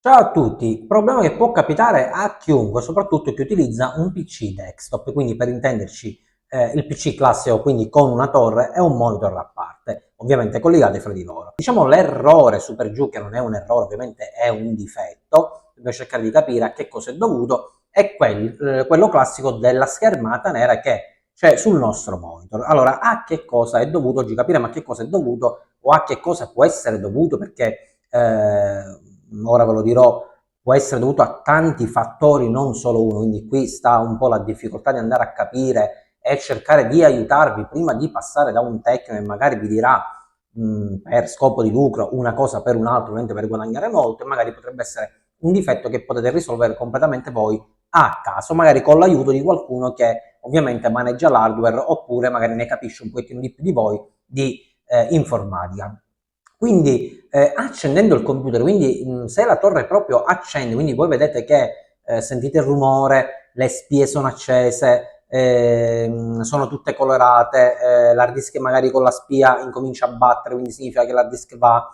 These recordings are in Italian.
Ciao a tutti, problema che può capitare a chiunque, soprattutto chi utilizza un PC desktop, quindi per intenderci il PC classico, quindi con una torre e un monitor a parte, ovviamente collegati fra di loro. Diciamo l'errore super giù, che non è un errore, ovviamente è un difetto, per cercare di capire a che cosa è dovuto, è quello classico della schermata nera che c'è sul nostro monitor. Allora, a che cosa è dovuto? Oggi capiremo a che cosa è dovuto o a che cosa può essere dovuto, perché ora ve lo dirò, può essere dovuto a tanti fattori, non solo uno, quindi qui sta un po' la difficoltà di andare a capire e cercare di aiutarvi prima di passare da un tecnico che magari vi dirà per scopo di lucro una cosa per un'altra, ovviamente per guadagnare molto, e magari potrebbe essere un difetto che potete risolvere completamente voi a caso, magari con l'aiuto di qualcuno che ovviamente maneggia l'hardware oppure magari ne capisce un pochettino di più di voi di informatica. Quindi accendendo il computer, quindi se la torre proprio accende, quindi voi vedete che sentite il rumore, le spie sono accese, sono tutte colorate, l'hard disk magari con la spia incomincia a battere, quindi significa che l'hard disk va,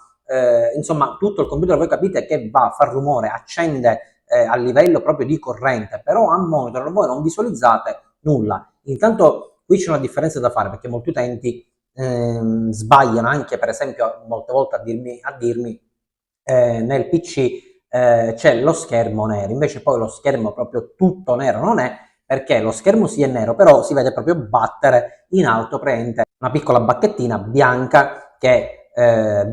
insomma tutto il computer voi capite che va, fa rumore, accende a livello proprio di corrente, però a monitor voi non visualizzate nulla. Intanto qui c'è una differenza da fare perché molti utenti sbagliano anche per esempio molte volte a dirmi nel PC c'è lo schermo nero, invece poi lo schermo proprio tutto nero non è, perché lo schermo sì è nero, però si vede proprio battere in alto praticamente una piccola bacchettina bianca che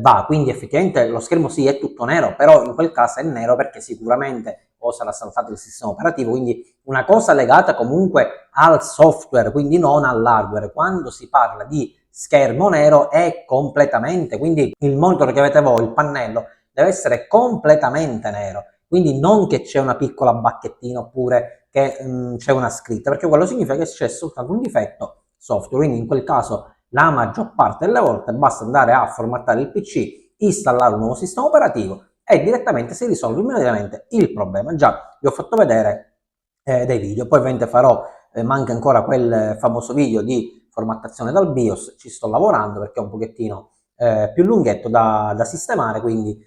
va, quindi effettivamente lo schermo sì è tutto nero, però in quel caso è nero perché sicuramente o sarà saltato il sistema operativo, quindi una cosa legata comunque al software, quindi non all'hardware. Quando si parla di schermo nero è completamente, quindi il monitor che avete voi, il pannello, deve essere completamente nero, quindi non che c'è una piccola bacchettina oppure che c'è una scritta, perché quello significa che c'è soltanto un difetto software, quindi in quel caso la maggior parte delle volte basta andare a formattare il PC, installare un nuovo sistema operativo e direttamente si risolve immediatamente il problema. Già vi ho fatto vedere dei video, poi ovviamente farò, manca ancora quel famoso video di formattazione dal BIOS, ci sto lavorando perché è un pochettino più lunghetto da sistemare, quindi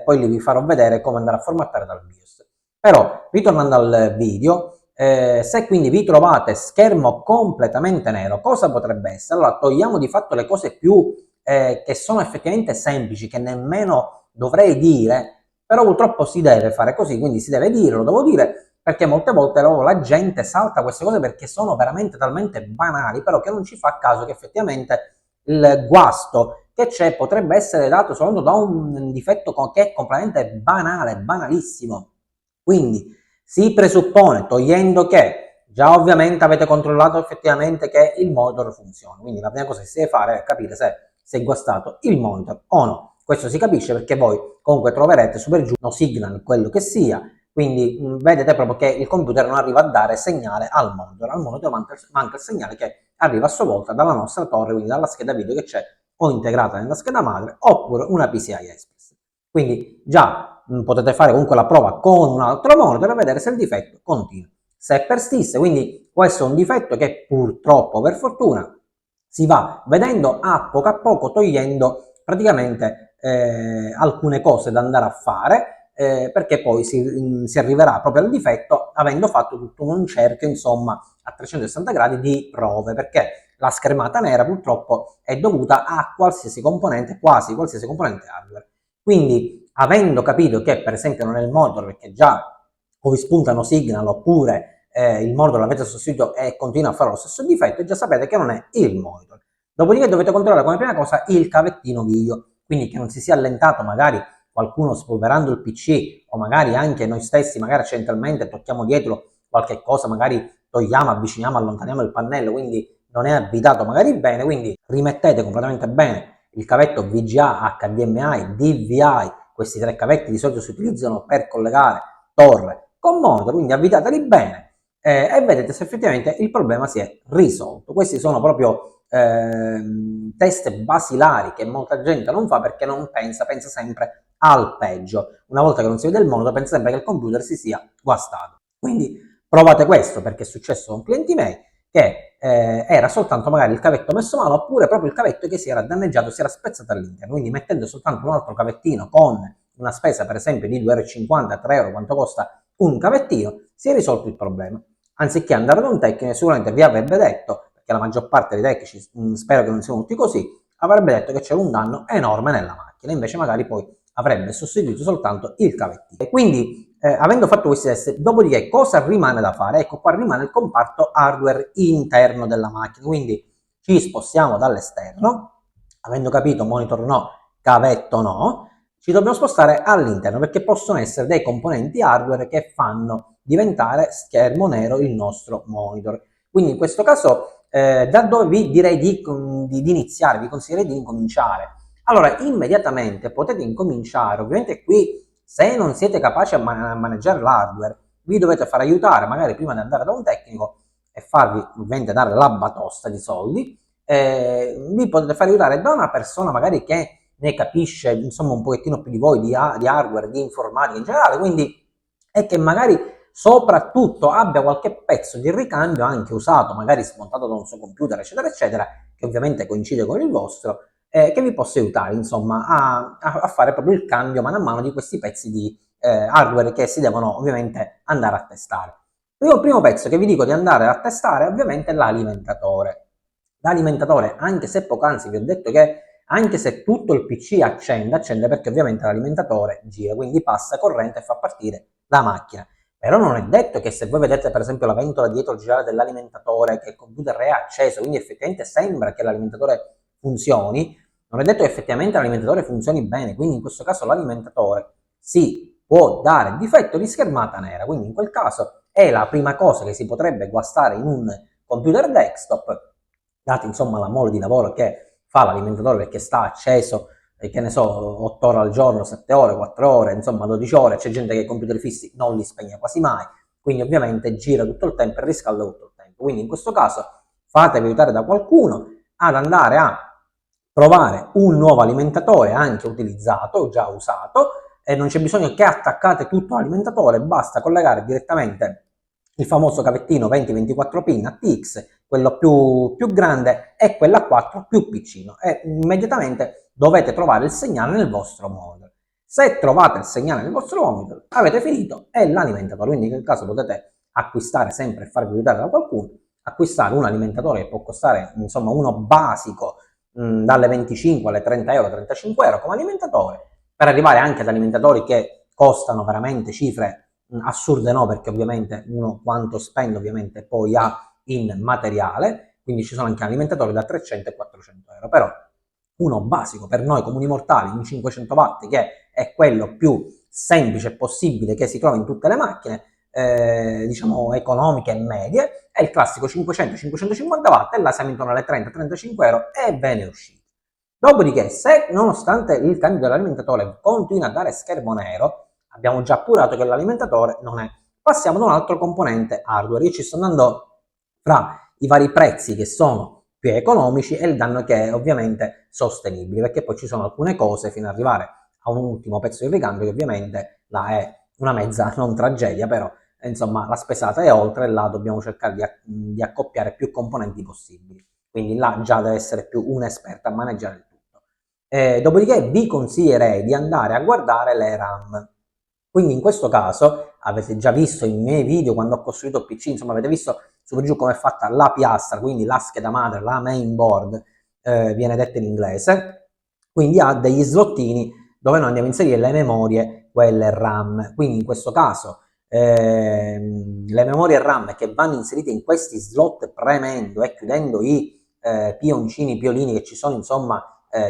poi lì vi farò vedere come andare a formattare dal BIOS. Però, ritornando al video, se quindi vi trovate schermo completamente nero, cosa potrebbe essere? Allora, togliamo di fatto le cose più che sono effettivamente semplici, che nemmeno dovrei dire, però purtroppo si deve fare così, quindi si deve dire, lo devo dire, perché molte volte la gente salta queste cose perché sono veramente talmente banali, però che non ci fa caso che effettivamente il guasto che c'è potrebbe essere dato soltanto da un difetto che è completamente banale, banalissimo. Quindi si presuppone, togliendo che già ovviamente avete controllato effettivamente che il monitor funziona, quindi la prima cosa che si deve fare è capire se si è guastato il monitor o no. Questo si capisce perché voi comunque troverete super giù no signal, quello che sia, quindi vedete proprio che il computer non arriva a dare segnale al monitor manca il segnale che arriva a sua volta dalla nostra torre, quindi dalla scheda video che c'è o integrata nella scheda madre oppure una PCI Express. Quindi già potete fare comunque la prova con un altro monitor e vedere se il difetto continua. Se persiste, quindi questo è un difetto che purtroppo, per fortuna, si va vedendo a poco togliendo praticamente alcune cose da andare a fare perché poi si arriverà proprio al difetto avendo fatto tutto un cerchio insomma a 360 gradi di prove, perché la schermata nera purtroppo è dovuta a qualsiasi componente, quasi qualsiasi componente hardware. Quindi avendo capito che per esempio non è il monitor perché già o vi spuntano signal oppure il monitor l'avete sostituito e continua a fare lo stesso difetto, già sapete che non è il monitor. Dopodiché dovete controllare come prima cosa il cavettino video, quindi che non si sia allentato magari qualcuno spolverando il PC o magari anche noi stessi, magari accidentalmente tocchiamo dietro qualche cosa, magari togliamo, avviciniamo, allontaniamo il pannello, quindi non è avvitato magari bene, quindi rimettete completamente bene il cavetto VGA, HDMI, DVI, questi tre cavetti di solito si utilizzano per collegare torre con monitor, quindi avvitateli bene e vedete se effettivamente il problema si è risolto. Questi sono proprio test basilari che molta gente non fa perché non pensa sempre al peggio. Una volta che non si vede il monitor pensa sempre che il computer si sia guastato. Quindi provate questo perché è successo con clienti miei che era soltanto magari il cavetto messo male oppure proprio il cavetto che si era danneggiato, si era spezzato all'interno, quindi mettendo soltanto un altro cavettino con una spesa per esempio di 2,50 €, 3 €, quanto costa un cavettino, si è risolto il problema. Anziché andare da un tecnico, sicuramente vi avrebbe detto, perché la maggior parte dei tecnici, spero che non siano tutti così, avrebbe detto che c'era un danno enorme nella macchina, invece magari poi avrebbe sostituito soltanto il cavettino. E quindi, avendo fatto questi test, dopodiché cosa rimane da fare? Ecco, qua rimane il comparto hardware interno della macchina, quindi ci spostiamo dall'esterno, avendo capito monitor no, cavetto no, ci dobbiamo spostare all'interno perché possono essere dei componenti hardware che fanno diventare schermo nero il nostro monitor. Quindi in questo caso da dove vi direi di iniziare, vi consiglierei di incominciare. Allora, immediatamente potete incominciare, ovviamente qui se non siete capaci a maneggiare l'hardware, vi dovete far aiutare magari prima di andare da un tecnico e farvi ovviamente dare la batosta di soldi, vi potete far aiutare da una persona magari che ne capisce insomma un pochettino più di voi di hardware, di informatica in generale, quindi e che magari soprattutto abbia qualche pezzo di ricambio anche usato, magari smontato da un suo computer, eccetera, eccetera, che ovviamente coincide con il vostro, che vi possa aiutare insomma a fare proprio il cambio mano a mano di questi pezzi di hardware che si devono ovviamente andare a testare. Il primo pezzo che vi dico di andare a testare ovviamente è l'alimentatore. L'alimentatore, anche se poc'anzi vi ho detto che anche se tutto il PC accende perché ovviamente l'alimentatore gira, quindi passa corrente e fa partire la macchina. Però non è detto che se voi vedete per esempio la ventola dietro girare dell'alimentatore, che il computer è acceso, quindi effettivamente sembra che l'alimentatore funzioni, non è detto che effettivamente l'alimentatore funzioni bene, quindi in questo caso l'alimentatore si può dare difetto di schermata nera, quindi in quel caso è la prima cosa che si potrebbe guastare in un computer desktop, dati insomma la mole di lavoro che fa l'alimentatore perché sta acceso, che ne so, 8 ore al giorno, 7 ore, 4 ore, insomma 12 ore, c'è gente che i computer fissi non li spegne quasi mai, quindi ovviamente gira tutto il tempo e riscalda tutto il tempo. Quindi in questo caso fatevi aiutare da qualcuno ad andare a provare un nuovo alimentatore anche utilizzato, già usato, e non c'è bisogno che attaccate tutto all'alimentatore, basta collegare direttamente il famoso cavettino 20-24 pin ATX, quello più grande, e quello a 4 più piccino, e immediatamente dovete trovare il segnale nel vostro monitor. Se trovate il segnale nel vostro monitor, avete finito, è l'alimentatore, quindi in quel caso potete acquistare sempre e farvi aiutare da qualcuno, acquistare un alimentatore che può costare, insomma, uno basico, dalle 25 alle 30 euro, 35 euro come alimentatore, per arrivare anche ad alimentatori che costano veramente cifre assurde, no, perché ovviamente uno quanto spende ovviamente poi ha in materiale, quindi ci sono anche alimentatori da 300 e 400 euro, però uno basico per noi comuni mortali, un 500 watt, che è quello più semplice possibile che si trova in tutte le macchine, diciamo economiche e medie, è il classico 500-550 watt, e là siamo intorno alle 30-35 euro e ve ne uscite. Dopodiché, se nonostante il cambio dell'alimentatore continua a dare schermo nero, abbiamo già appurato che l'alimentatore non è. Passiamo ad un altro componente hardware. Io ci sto andando fra i vari prezzi che sono più economici e il danno che è ovviamente sostenibile, perché poi ci sono alcune cose fino ad arrivare a un ultimo pezzo di ricambio che ovviamente là è una mezza non tragedia, però insomma la spesata è oltre e là dobbiamo cercare di accoppiare più componenti possibili, quindi là già deve essere più un esperto a maneggiare il tutto. Dopodiché vi consiglierei di andare a guardare le RAM. Quindi in questo caso avete già visto i miei video quando ho costruito il PC, insomma avete visto su per giù come è fatta la piastra, quindi la scheda madre, la mainboard, viene detta in inglese, quindi ha degli slottini dove noi andiamo a inserire le memorie, quelle RAM. Quindi in questo caso le memorie RAM che vanno inserite in questi slot premendo e chiudendo i pioncini, piolini che ci sono insomma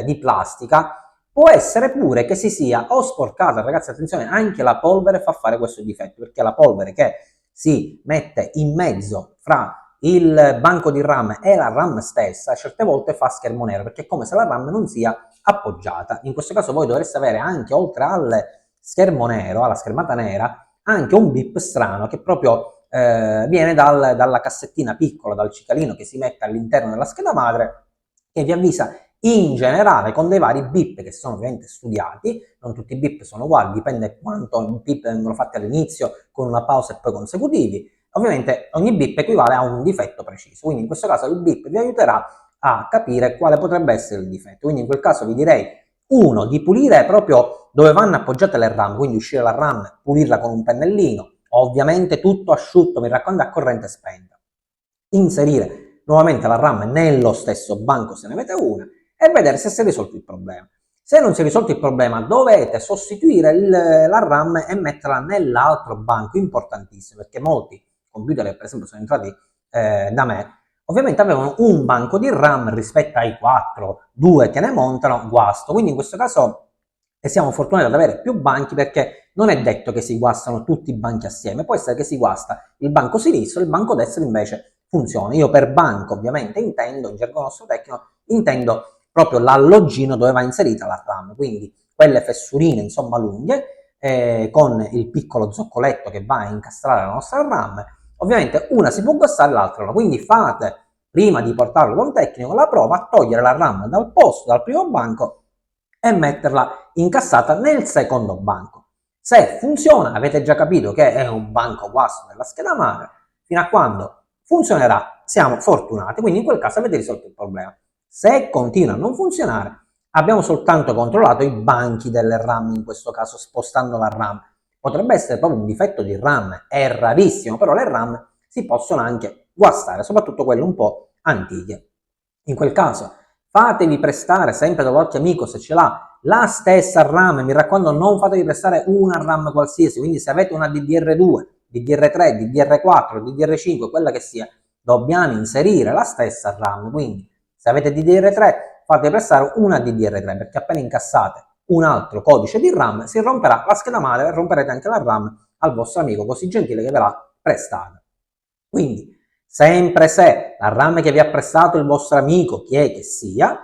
di plastica, può essere pure che si sia o sporcata, ragazzi attenzione, anche la polvere fa fare questo difetto, perché la polvere che si mette in mezzo fra il banco di RAM e la RAM stessa certe volte fa schermo nero, perché è come se la RAM non sia appoggiata. In questo caso voi dovreste avere anche, oltre al schermo nero, alla schermata nera, anche un bip strano che proprio viene dalla cassettina piccola, dal cicalino che si mette all'interno della scheda madre, che vi avvisa in generale con dei vari bip che sono ovviamente studiati, non tutti i bip sono uguali, dipende quanto i bip vengono fatti all'inizio con una pausa e poi consecutivi, ovviamente ogni bip equivale a un difetto preciso, quindi in questo caso il bip vi aiuterà a capire quale potrebbe essere il difetto, quindi in quel caso vi direi Uno, di pulire proprio dove vanno appoggiate le RAM, quindi uscire la RAM, pulirla con un pennellino, ovviamente tutto asciutto, mi raccomando, a corrente spenta. Inserire nuovamente la RAM nello stesso banco se ne avete una e vedere se si è risolto il problema. Se non si è risolto il problema, dovete sostituire la RAM e metterla nell'altro banco, importantissimo, perché molti computer che per esempio sono entrati da me, ovviamente avevano un banco di RAM rispetto ai 4, 2 che ne montano, guasto. Quindi in questo caso siamo fortunati ad avere più banchi perché non è detto che si guastano tutti i banchi assieme, può essere che si guasta il banco sinistro e il banco destro invece funziona. Io per banco ovviamente intendo, in gergo nostro tecnico, intendo proprio l'alloggino dove va inserita la RAM, quindi quelle fessurine insomma lunghe con il piccolo zoccoletto che va a incastrare la nostra RAM. Ovviamente una si può guastare, l'altra no, quindi fate prima di portarlo da un tecnico la prova a togliere la RAM dal posto, dal primo banco e metterla incassata nel secondo banco. Se funziona, avete già capito che è un banco guasto della scheda madre, fino a quando funzionerà siamo fortunati, quindi in quel caso avete risolto il problema. Se continua a non funzionare, abbiamo soltanto controllato i banchi delle RAM, in questo caso spostando la RAM. Potrebbe essere proprio un difetto di RAM, è rarissimo, però le RAM si possono anche guastare, soprattutto quelle un po' antiche. In quel caso fatevi prestare sempre da qualche amico se ce l'ha la stessa RAM, mi raccomando non fatevi prestare una RAM qualsiasi, quindi se avete una DDR2, DDR3, DDR4, DDR5, quella che sia, dobbiamo inserire la stessa RAM, quindi se avete DDR3 fate prestare una DDR3 perché appena incassate un altro codice di RAM si romperà la scheda madre e romperete anche la RAM al vostro amico così gentile che ve l'ha prestata. Quindi sempre se la RAM che vi ha prestato il vostro amico, chi è che sia,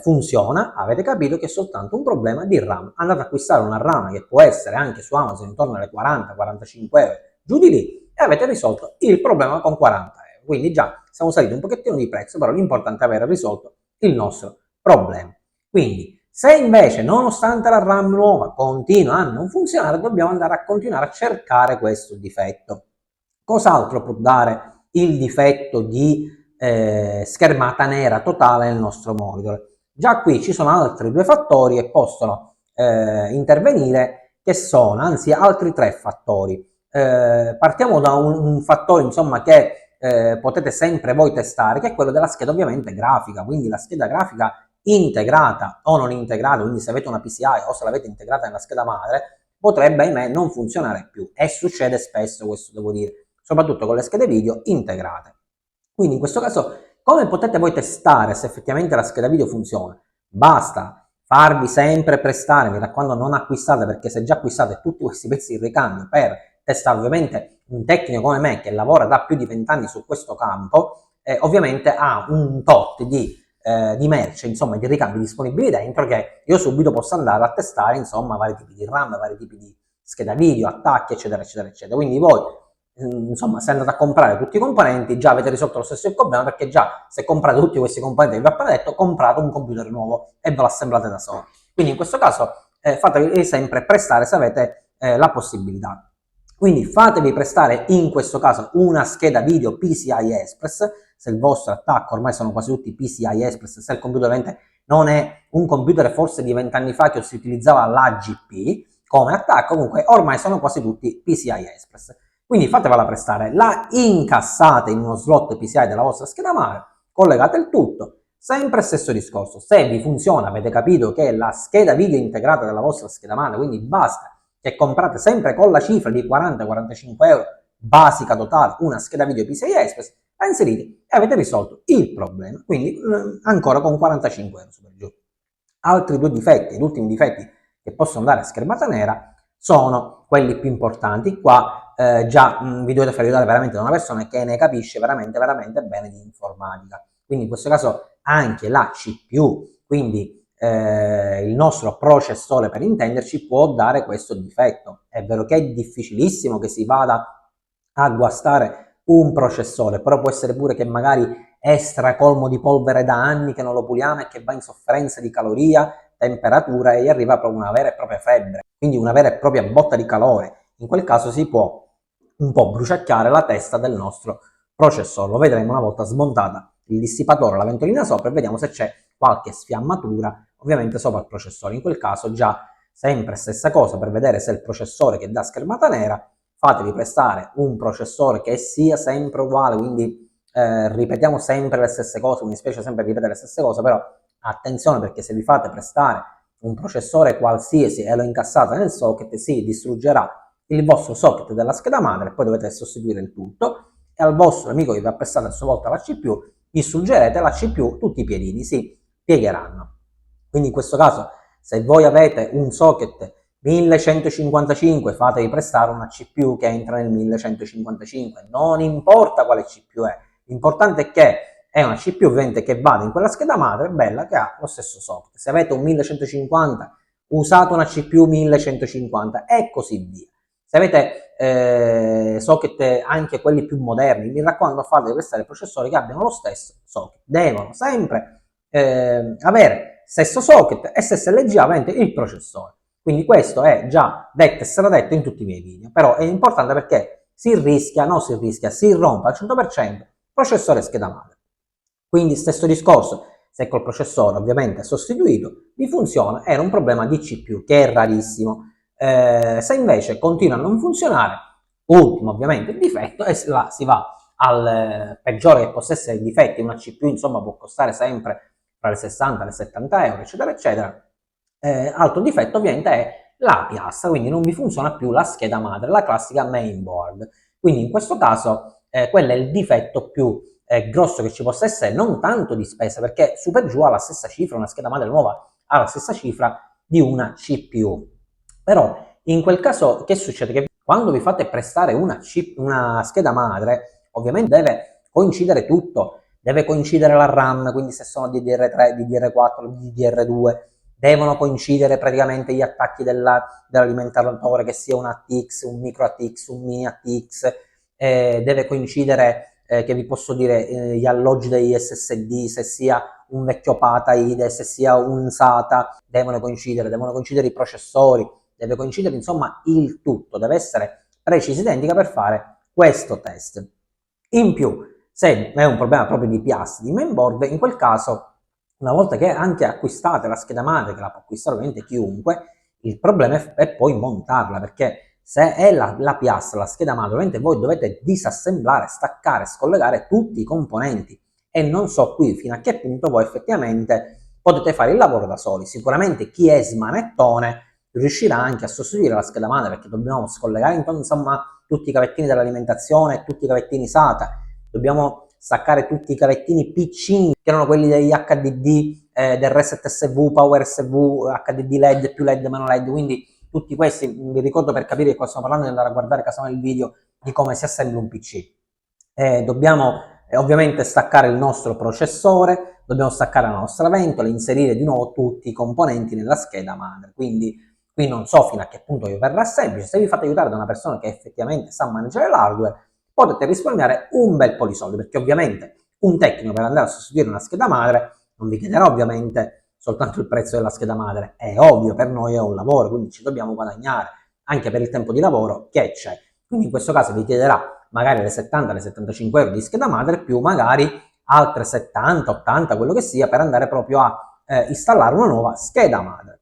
funziona, avete capito che è soltanto un problema di RAM. Andate ad acquistare una RAM che può essere anche su Amazon intorno alle 40-45 euro, giù di lì, e avete risolto il problema con 40 euro. Quindi già siamo saliti un pochettino di prezzo, però l'importante è aver risolto il nostro problema. Quindi, se invece, nonostante la RAM nuova continua a non funzionare, dobbiamo andare a continuare a cercare questo difetto. Cos'altro può dare il difetto di schermata nera totale nel nostro monitor? Già qui ci sono altri due fattori che possono intervenire, che sono, anzi altri tre fattori. Partiamo da un fattore insomma che potete sempre voi testare, che è quello della scheda ovviamente grafica, quindi la scheda grafica integrata o non integrata, quindi se avete una PCI o se l'avete integrata nella scheda madre, potrebbe ahimè non funzionare più e succede spesso, questo devo dire, soprattutto con le schede video integrate. Quindi in questo caso come potete voi testare se effettivamente la scheda video funziona? Basta farvi sempre prestare, mi raccomando non acquistate, perché se già acquistate tutti questi pezzi di ricambio per testare, ovviamente un tecnico come me che lavora da più di 20 anni su questo campo, ovviamente ha un tot di merce, insomma di ricambi disponibili dentro, che io subito posso andare a testare insomma vari tipi di RAM, vari tipi di scheda video, attacchi eccetera eccetera eccetera. Quindi voi insomma se andate a comprare tutti i componenti già avete risolto lo stesso problema, perché già se comprate tutti questi componenti che vi ho appena detto, comprate un computer nuovo e ve lo assemblate da solo. Quindi in questo caso fatevi sempre prestare se avete la possibilità. Quindi fatevi prestare in questo caso una scheda video PCI Express, se il vostro attacco, ormai sono quasi tutti PCI Express, se il computer ovviamente non è un computer forse di 20 anni fa che si utilizzava l'AGP come attacco, comunque ormai sono quasi tutti PCI Express. Quindi fatevela prestare, la incassate in uno slot PCI della vostra scheda madre, collegate il tutto, sempre stesso discorso, se vi funziona, avete capito che è la scheda video integrata della vostra scheda madre, quindi basta che comprate sempre con la cifra di 40-45 euro, basica totale, una scheda video PCI Express, la inserite e avete risolto il problema, quindi ancora con 45 euro su per giù. Altri due difetti, gli ultimi difetti che possono dare a schermata nera, sono quelli più importanti. Qua già vi dovete far aiutare veramente da una persona che ne capisce veramente bene di informatica. Quindi in questo caso anche la CPU, quindi il nostro processore per intenderci, può dare questo difetto. È vero che è difficilissimo che si vada a guastare un processore, però può essere pure che magari è stracolmo di polvere da anni che non lo puliamo e che va in sofferenza di caloria, temperatura e gli arriva proprio una vera e propria febbre, quindi una vera e propria botta di calore. In quel caso si può un po' bruciacchiare la testa del nostro processore. Lo vedremo una volta smontata il dissipatore, la ventolina sopra, e vediamo se c'è qualche sfiammatura ovviamente sopra il processore. In quel caso già sempre stessa cosa, per vedere se il processore che dà schermata nera, fatevi prestare un processore che sia sempre uguale, quindi ripetiamo sempre le stesse cose, mi spiace sempre ripetere le stesse cose, però attenzione, perché se vi fate prestare un processore qualsiasi e lo incassate nel socket, si distruggerà il vostro socket della scheda madre e poi dovete sostituire il tutto, e al vostro amico che vi ha prestato a sua volta la CPU distruggerete la CPU, tutti i piedini si piegheranno. Quindi in questo caso, se voi avete un socket 1155, fatevi prestare una CPU che entra nel 1155, non importa quale CPU è, l'importante è che è una CPU ovviamente che vada in quella scheda madre bella che ha lo stesso socket. Se avete un 1150, usate una CPU 1150 e così via. Se avete socket anche quelli più moderni, mi raccomando, fatevi prestare processori che abbiano lo stesso socket. Devono sempre avere stesso socket e stesso LGA, ovviamente il processore. Quindi questo è già detto e sarà detto in tutti i miei video, però è importante perché si rompe al 100% processore e scheda madre. Quindi stesso discorso, se col processore ovviamente sostituito vi funziona, era un problema di CPU che è rarissimo. Se invece continua a non funzionare, ultimo ovviamente il difetto, e là si va al peggiore che possa essere il difetto. Una CPU insomma può costare sempre tra le 60 e le 70 euro, eccetera eccetera. Altro difetto ovviamente è la piastra, quindi non vi funziona più la scheda madre, la classica mainboard. Quindi in questo caso quello è il difetto più grosso che ci possa essere, non tanto di spesa, perché su per giù ha la stessa cifra, una scheda madre nuova ha la stessa cifra di una CPU. Però in quel caso che succede? Che quando vi fate prestare una scheda madre, ovviamente deve coincidere tutto, deve coincidere la RAM, quindi se sono DDR3, DDR4, DDR2, devono coincidere praticamente gli attacchi dell'alimentatore, che sia un ATX, un micro ATX, un mini ATX, deve coincidere, che vi posso dire, gli alloggi degli SSD, se sia un vecchio PATA IDE, se sia un SATA, devono coincidere i processori, deve coincidere insomma il tutto, deve essere precisa identica per fare questo test. In più, se è un problema proprio di piastre, di mainboard, in quel caso, una volta che anche acquistate la scheda madre, che la può acquistare ovviamente chiunque, il problema è poi montarla, perché se è la piastra, la scheda madre, ovviamente voi dovete disassemblare, staccare, scollegare tutti i componenti, e non so qui fino a che punto voi effettivamente potete fare il lavoro da soli. Sicuramente chi è smanettone riuscirà anche a sostituire la scheda madre, perché dobbiamo scollegare insomma tutti i cavettini dell'alimentazione, tutti i cavettini SATA, dobbiamo staccare tutti i cavettini PC, che erano quelli degli HDD, del Reset SV, Power SV, HDD LED più LED meno LED, quindi tutti questi, vi ricordo, per capire di cosa stiamo parlando, di andare a guardare casomai il video di come si assembla un PC. Dobbiamo ovviamente staccare il nostro processore, dobbiamo staccare la nostra ventola, inserire di nuovo tutti i componenti nella scheda madre. Quindi qui non so fino a che punto vi verrà semplice. Se vi fate aiutare da una persona che effettivamente sa maneggiare l'hardware, potete risparmiare un bel po' di soldi, perché ovviamente un tecnico per andare a sostituire una scheda madre non vi chiederà ovviamente soltanto il prezzo della scheda madre, è ovvio, per noi è un lavoro, quindi ci dobbiamo guadagnare anche per il tempo di lavoro che c'è. Quindi in questo caso vi chiederà magari le 70, le 75 euro di scheda madre, più magari altre 70, 80, quello che sia, per andare proprio a installare una nuova scheda madre.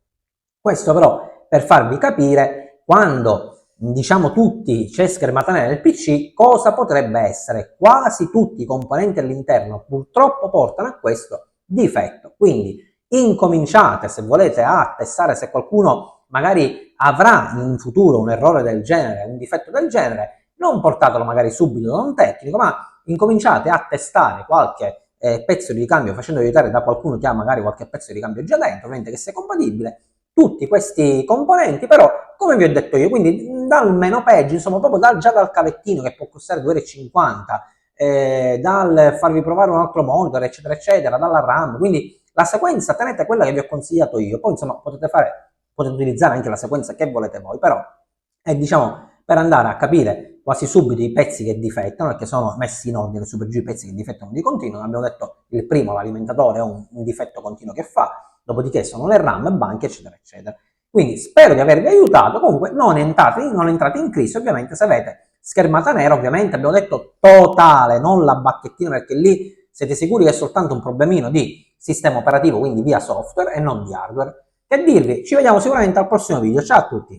Questo però per farvi capire, quando diciamo tutti c'è schermata nera nel PC, cosa potrebbe essere. Quasi tutti i componenti all'interno purtroppo portano a questo difetto. Quindi incominciate, se volete, a testare se qualcuno magari avrà in futuro un errore del genere, un difetto del genere, non portatelo magari subito da un tecnico, ma incominciate a testare qualche pezzo di ricambio, facendo aiutare da qualcuno che ha magari qualche pezzo di ricambio già dentro, ovviamente che sia compatibile. Tutti questi componenti però, come vi ho detto io, quindi dal meno peggio, insomma proprio già dal cavettino che può costare 2,50 €, dal farvi provare un altro monitor, eccetera eccetera, dalla RAM, quindi la sequenza tenete quella che vi ho consigliato io, poi insomma potete utilizzare anche la sequenza che volete voi, però è diciamo per andare a capire quasi subito i pezzi che difettano, perché sono messi in ordine su per giù i pezzi che difettano di continuo. Abbiamo detto il primo, l'alimentatore, è un difetto continuo che fa, dopodiché sono le RAM, banche, eccetera eccetera. Quindi spero di avervi aiutato. Comunque non entrate in crisi, ovviamente, se avete schermata nera, ovviamente abbiamo detto totale, non la bacchettina, perché lì siete sicuri che è soltanto un problemino di sistema operativo, quindi via software e non di hardware. Che dirvi, ci vediamo sicuramente al prossimo video, ciao a tutti!